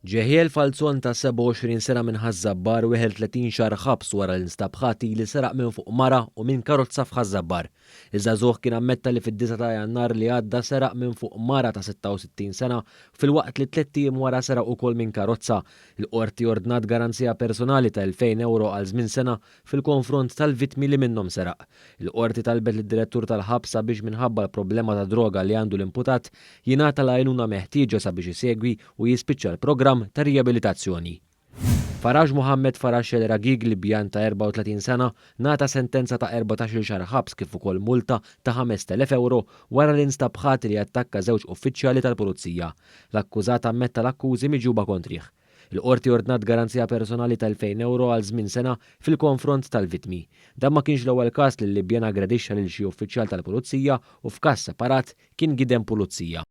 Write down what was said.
Jehiel Falzon ta' 27 sena minn Ħaż-Żabbar u 30 xahar ħabs wara l-instab ħati li seraq minn fuq mara u minn karozza f'Ħaż-Żabbar. Iż-żagħżugħ kien ammetta li fid-9 ta' Jannar li għadda seraq minn fuq mara ta' 66 sena fil-waqt li 3 ijiem wara seraq ukoll minn karozza. Il-Qorti ordnat garanzija personali ta' 2000 euro għal żmien sena fil-konfront tal-vittimi li minnhom seraq. Il-Qorti talbet lid-Direttur tal-Ħabs sabiex minħabba l-problema ta' droga li għandu l-imputat jingħata l-għajnuna meħtieġa sabiex isegwi u jispiċċa l-programm ta' rijabilitazzjoni. Faraj Muhammad Farax el-Ragig li bjan ta' 34 sena nata sentenza ta' 14 xahar ħabs kif ukoll multa ta' 5000 euro wara l-instab ħati li attakka żewġ uffiċjali tal-Pulizija. L-akkużat ammetta l-akkużi miġuba kontrih. Il-Qorti ordnat garanzija personali ta' 2000 euro għal żmien sena fil-konfront tal-vittmi. Dan ma kienx l-ewwel każ li l-Libjan aggredixxa lil xi uffiċjal tal-Pulizija u f'każ separat kien gidem pulizija.